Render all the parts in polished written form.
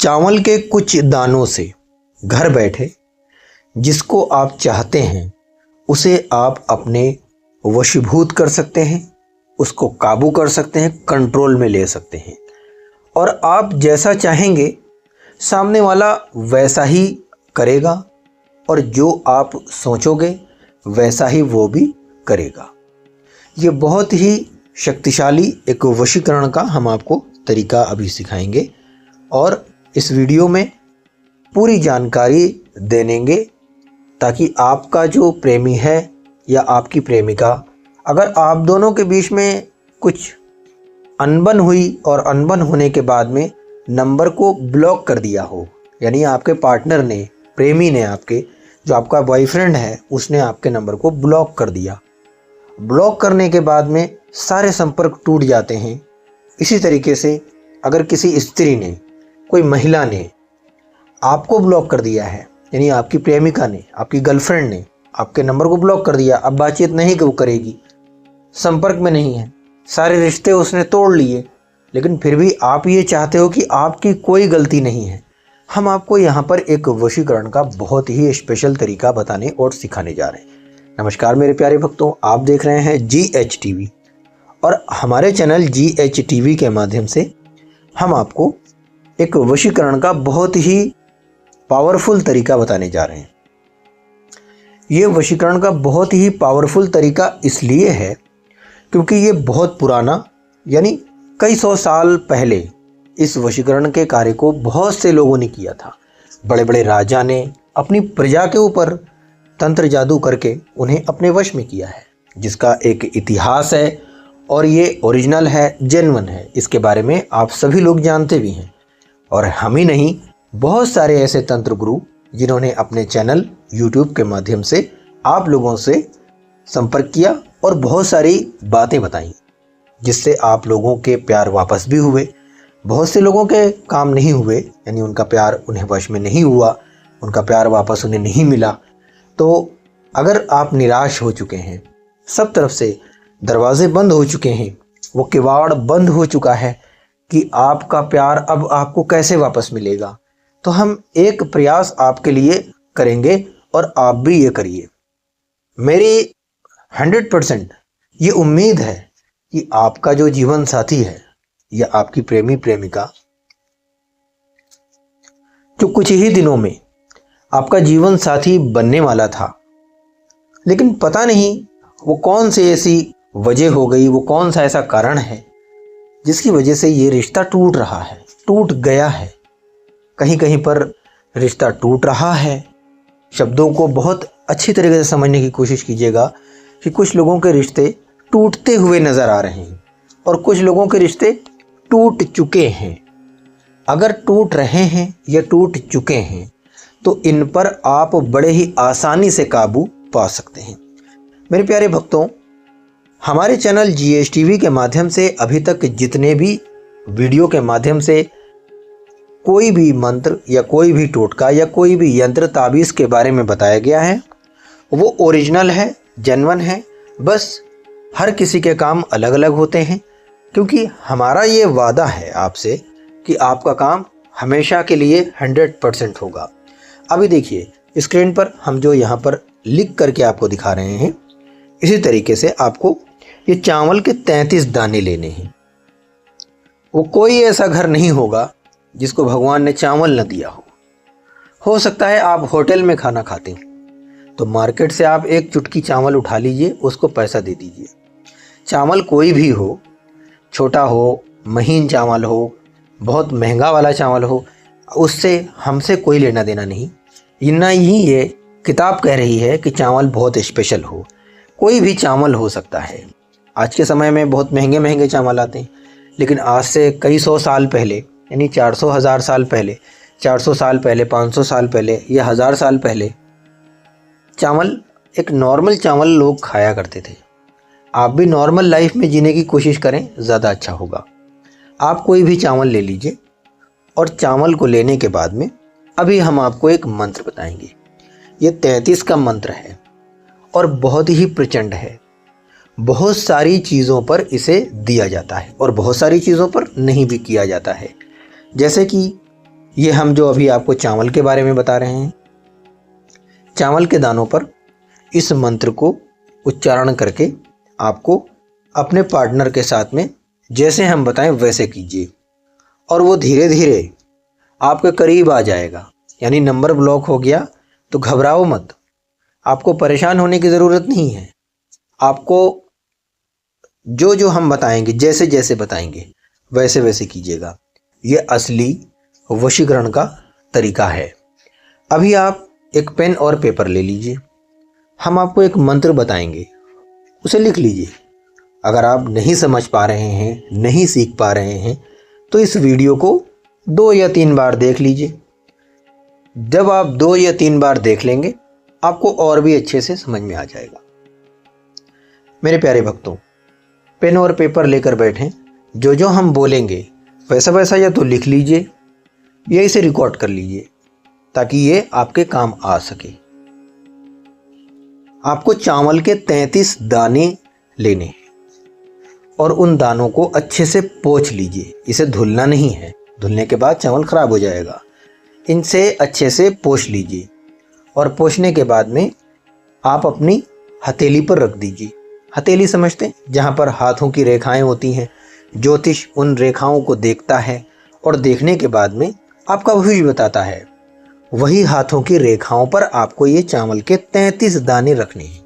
चावल के कुछ दानों से घर बैठे जिसको आप चाहते हैं उसे आप अपने वशीभूत कर सकते हैं, उसको काबू कर सकते हैं, कंट्रोल में ले सकते हैं। और आप जैसा चाहेंगे सामने वाला वैसा ही करेगा और जो आप सोचोगे वैसा ही वो भी करेगा। ये बहुत ही शक्तिशाली एक वशीकरण का हम आपको तरीका अभी सिखाएंगे और इस वीडियो में पूरी जानकारी देंगे ताकि आपका जो प्रेमी है या आपकी प्रेमिका, अगर आप दोनों के बीच में कुछ अनबन हुई और अनबन होने के बाद में नंबर को ब्लॉक कर दिया हो, यानी आपके पार्टनर ने, प्रेमी ने, आपके जो आपका बॉयफ्रेंड है उसने आपके नंबर को ब्लॉक कर दिया। ब्लॉक करने के बाद में सारे संपर्क टूट जाते हैं। इसी तरीके से अगर किसी स्त्री ने, कोई महिला ने आपको ब्लॉक कर दिया है, यानी आपकी प्रेमिका ने, आपकी गर्लफ्रेंड ने आपके नंबर को ब्लॉक कर दिया, अब बातचीत नहीं वो करेगी, संपर्क में नहीं है, सारे रिश्ते उसने तोड़ लिए, लेकिन फिर भी आप ये चाहते हो कि आपकी कोई गलती नहीं है, हम आपको यहाँ पर एक वशीकरण का बहुत ही स्पेशल तरीका बताने और सिखाने जा रहे हैं। नमस्कार मेरे प्यारे भक्तों, आप देख रहे हैं GH TV और हमारे चैनल GH TV के माध्यम से हम आपको एक वशीकरण का बहुत ही पावरफुल तरीका बताने जा रहे हैं। ये वशीकरण का बहुत ही पावरफुल तरीका इसलिए है क्योंकि ये बहुत पुराना, यानी कई सौ साल पहले इस वशीकरण के कार्य को बहुत से लोगों ने किया था। बड़े बड़े राजा ने अपनी प्रजा के ऊपर तंत्र जादू करके उन्हें अपने वश में किया है, जिसका एक इतिहास है और ये ओरिजिनल है, जेन्युइन है। इसके बारे में आप सभी लोग जानते भी हैं और हम ही नहीं, बहुत सारे ऐसे तंत्र गुरु जिन्होंने अपने चैनल YouTube के माध्यम से आप लोगों से संपर्क किया और बहुत सारी बातें बताई, जिससे आप लोगों के प्यार वापस भी हुए। बहुत से लोगों के काम नहीं हुए, यानी उनका प्यार उन्हें वश में नहीं हुआ, उनका प्यार वापस उन्हें नहीं मिला। तो अगर आप निराश हो चुके हैं, सब तरफ से दरवाजे बंद हो चुके हैं, वो किवाड़ बंद हो चुका है कि आपका प्यार अब आपको कैसे वापस मिलेगा, तो हम एक प्रयास आपके लिए करेंगे और आप भी ये करिए। मेरी 100% ये उम्मीद है कि आपका जो जीवन साथी है या आपकी प्रेमी प्रेमिका, जो कुछ ही दिनों में आपका जीवन साथी बनने वाला था, लेकिन पता नहीं वो कौन सी ऐसी वजह हो गई, वो कौन सा ऐसा कारण है जिसकी वजह से ये रिश्ता टूट रहा है, टूट गया है। कहीं कहीं पर रिश्ता टूट रहा है। शब्दों को बहुत अच्छी तरीके से समझने की कोशिश कीजिएगा कि कुछ लोगों के रिश्ते टूटते हुए नज़र आ रहे हैं और कुछ लोगों के रिश्ते टूट चुके हैं। अगर टूट रहे हैं या टूट चुके हैं तो इन पर आप बड़े ही आसानी से काबू पा सकते हैं। मेरे प्यारे भक्तों, हमारे चैनल GH TV के माध्यम से अभी तक जितने भी वीडियो के माध्यम से कोई भी मंत्र या कोई भी टोटका या कोई भी यंत्र ताबीज़ के बारे में बताया गया है वो ओरिजिनल है, जेन्युइन है। बस हर किसी के काम अलग अलग होते हैं, क्योंकि हमारा ये वादा है आपसे कि आपका काम हमेशा के लिए 100% होगा। अभी देखिए स्क्रीन पर हम जो यहाँ पर लिख करके आपको दिखा रहे हैं, इसी तरीके से आपको ये चावल के 33 दाने लेने हैं। वो कोई ऐसा घर नहीं होगा जिसको भगवान ने चावल न दिया हो सकता है आप होटल में खाना खाते हैं तो मार्केट से आप एक चुटकी चावल उठा लीजिए, उसको पैसा दे दीजिए। चावल कोई भी हो, छोटा हो, महीन चावल हो, बहुत महंगा वाला चावल हो, उससे हमसे कोई लेना देना नहीं। ना ही ये किताब कह रही है कि चावल बहुत स्पेशल हो, कोई भी चावल हो सकता है। आज के समय में बहुत महंगे महंगे चावल आते हैं, लेकिन आज से कई सौ साल पहले, यानी 400,000 साल पहले, 400 साल पहले, 500 साल पहले या 1000 साल पहले चावल, एक नॉर्मल चावल लोग खाया करते थे। आप भी नॉर्मल लाइफ में जीने की कोशिश करें, ज़्यादा अच्छा होगा। आप कोई भी चावल ले लीजिए और चावल को लेने के बाद में अभी हम आपको एक मंत्र बताएंगे। ये 33 का मंत्र है और बहुत ही प्रचंड है। बहुत सारी चीज़ों पर इसे दिया जाता है और बहुत सारी चीज़ों पर नहीं भी किया जाता है। जैसे कि ये हम जो अभी आपको चावल के बारे में बता रहे हैं, चावल के दानों पर इस मंत्र को उच्चारण करके आपको अपने पार्टनर के साथ में जैसे हम बताएं वैसे कीजिए, और वो धीरे धीरे आपके करीब आ जाएगा। यानी नंबर ब्लॉक हो गया तो घबराओ मत, आपको परेशान होने की ज़रूरत नहीं है। आपको जो जो हम बताएंगे, जैसे जैसे बताएंगे वैसे वैसे कीजिएगा। ये असली वशीकरण का तरीका है। अभी आप एक पेन और पेपर ले लीजिए, हम आपको एक मंत्र बताएंगे, उसे लिख लीजिए। अगर आप नहीं समझ पा रहे हैं, नहीं सीख पा रहे हैं, तो इस वीडियो को 2 या 3 बार देख लीजिए। जब आप 2 या 3 बार देख लेंगे, आपको और भी अच्छे से समझ में आ जाएगा। मेरे प्यारे भक्तों, पेन और पेपर लेकर बैठें, जो जो हम बोलेंगे वैसा वैसा या तो लिख लीजिए या इसे रिकॉर्ड कर लीजिए, ताकि ये आपके काम आ सके। आपको चावल के 33 दाने लेने हैं और उन दानों को अच्छे से पोंछ लीजिए। इसे धुलना नहीं है, धुलने के बाद चावल खराब हो जाएगा। इनसे अच्छे से पोंछ लीजिए और पोंछने के बाद में आप अपनी हथेली पर रख दीजिए। हथेली समझते हैं, जहाँ पर हाथों की रेखाएं होती हैं। ज्योतिष उन रेखाओं को देखता है और देखने के बाद में आपका भविष्य बताता है। वही हाथों की रेखाओं पर आपको ये चावल के 33 दाने रखने हैं।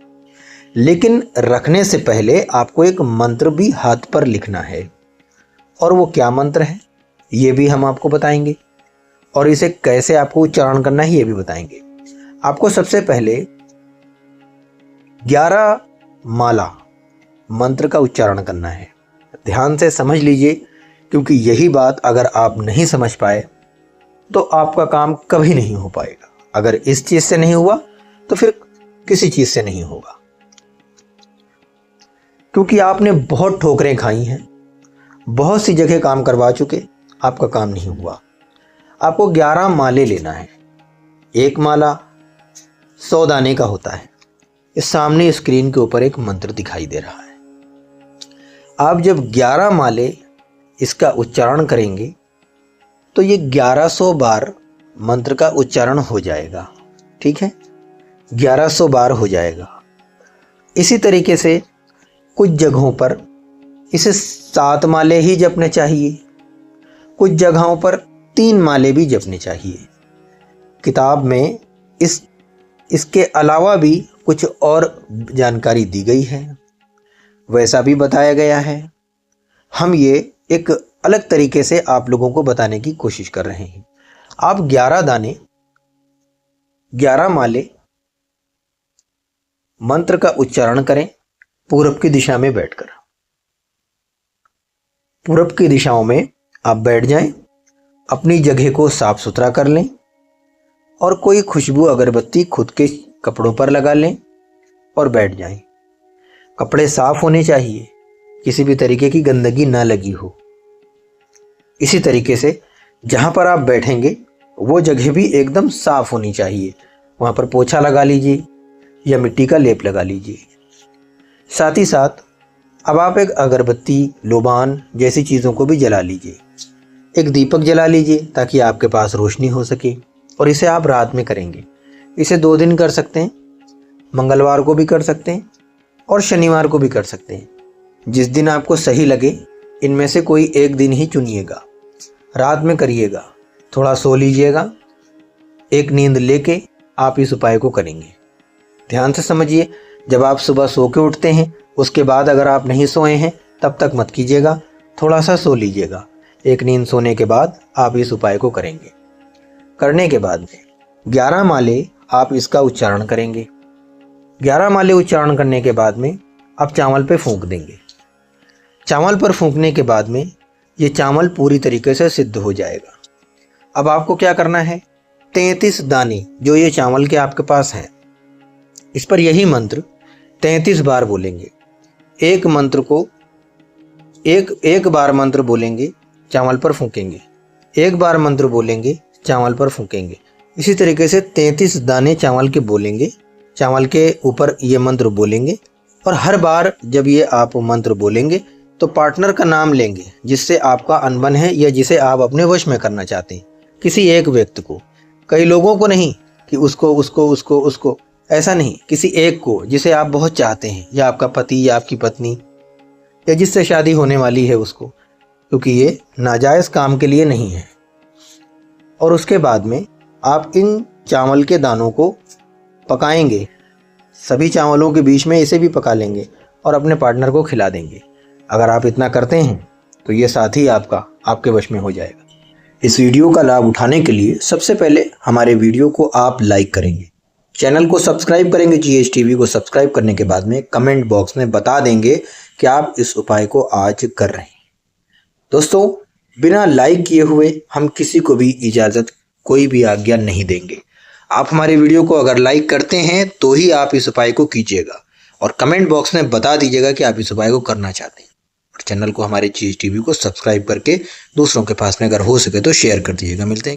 लेकिन रखने से पहले आपको एक मंत्र भी हाथ पर लिखना है, और वो क्या मंत्र है ये भी हम आपको बताएंगे, और इसे कैसे आपको उच्चारण करना है ये भी बताएंगे। आपको सबसे पहले 11 माला मंत्र का उच्चारण करना है। ध्यान से समझ लीजिए, क्योंकि यही बात अगर आप नहीं समझ पाए तो आपका काम कभी नहीं हो पाएगा। अगर इस चीज से नहीं हुआ तो फिर किसी चीज से नहीं होगा, क्योंकि आपने बहुत ठोकरें खाई हैं, बहुत सी जगह काम करवा चुके, आपका काम नहीं हुआ। आपको 11 माले लेना है। एक माला 100 दाने का होता है। इस सामने स्क्रीन के ऊपर एक मंत्र दिखाई दे रहा है। आप जब 11 माले इसका उच्चारण करेंगे तो ये 1100 बार मंत्र का उच्चारण हो जाएगा। ठीक है, 1100 बार हो जाएगा। इसी तरीके से कुछ जगहों पर इसे 7 माले ही जपने चाहिए, कुछ जगहों पर 3 माले भी जपने चाहिए। किताब में इसके अलावा भी कुछ और जानकारी दी गई है, वैसा भी बताया गया है। हम ये एक अलग तरीके से आप लोगों को बताने की कोशिश कर रहे हैं। आप 11 दाने, 11 माले मंत्र का उच्चारण करें पूरब की दिशा में बैठकर। पूरब की दिशाओं में आप बैठ जाएं, अपनी जगह को साफ सुथरा कर लें और कोई खुशबू अगरबत्ती खुद के कपड़ों पर लगा लें और बैठ जाएं। कपड़े साफ होने चाहिए, किसी भी तरीके की गंदगी ना लगी हो। इसी तरीके से जहां पर आप बैठेंगे वो जगह भी एकदम साफ होनी चाहिए। वहां पर पोछा लगा लीजिए या मिट्टी का लेप लगा लीजिए। साथ ही साथ अब आप एक अगरबत्ती, लोबान जैसी चीज़ों को भी जला लीजिए। एक दीपक जला लीजिए ताकि आपके पास रोशनी हो सके, और इसे आप रात में करेंगे। इसे 2 दिन कर सकते हैं, मंगलवार को भी कर सकते हैं और शनिवार को भी कर सकते हैं। जिस दिन आपको सही लगे इनमें से कोई एक दिन ही चुनिएगा। रात में करिएगा, थोड़ा सो लीजिएगा, एक नींद लेके आप इस उपाय को करेंगे। ध्यान से समझिए, जब आप सुबह सो के उठते हैं उसके बाद अगर आप नहीं सोए हैं तब तक मत कीजिएगा, थोड़ा सा सो लीजिएगा। एक नींद सोने के बाद आप इस उपाय को करेंगे। करने के बाद में 11 माले आप इसका उच्चारण करेंगे। 11 माले उच्चारण करने के बाद में आप चावल पे फूंक देंगे। चावल पर फूंकने के बाद में ये चावल पूरी तरीके से सिद्ध हो जाएगा। अब आपको क्या करना है, 33 दाने जो ये चावल के आपके पास हैं, इस पर यही मंत्र 33 बार बोलेंगे। एक मंत्र को एक बार मंत्र बोलेंगे, चावल पर फूंकेंगे, एक बार मंत्र बोलेंगे, चावल पर फूंकेंगे। इसी तरीके से 33 दाने चावल के बोलेंगे, चावल के ऊपर ये मंत्र बोलेंगे। और हर बार जब ये आप मंत्र बोलेंगे तो पार्टनर का नाम लेंगे जिससे आपका अनबन है या जिसे आप अपने वश में करना चाहते हैं। किसी एक व्यक्ति को, कई लोगों को नहीं कि उसको उसको उसको उसको, ऐसा नहीं, किसी एक को जिसे आप बहुत चाहते हैं, या आपका पति या आपकी पत्नी या जिससे शादी होने वाली है उसको, क्योंकि ये नाजायज़ काम के लिए नहीं है। और उसके बाद में आप इन चावल के दानों को पकाएंगे, सभी चावलों के बीच में इसे भी पका लेंगे और अपने पार्टनर को खिला देंगे। अगर आप इतना करते हैं तो ये साथी आपके वश में हो जाएगा। इस वीडियो का लाभ उठाने के लिए सबसे पहले हमारे वीडियो को आप लाइक करेंगे, चैनल को सब्सक्राइब करेंगे। GHTV को सब्सक्राइब करने के बाद में कमेंट बॉक्स में बता देंगे कि आप इस उपाय को आज कर रहे हैं। दोस्तों, बिना लाइक किए हुए हम किसी को भी इजाज़त, कोई भी आज्ञा नहीं देंगे। आप हमारे वीडियो को अगर लाइक करते हैं तो ही आप इस उपाय को कीजिएगा, और कमेंट बॉक्स में बता दीजिएगा कि आप इस उपाय को करना चाहते हैं। और चैनल को हमारे GHTV को सब्सक्राइब करके दूसरों के पास में अगर हो सके तो शेयर कर दीजिएगा। मिलते हैं।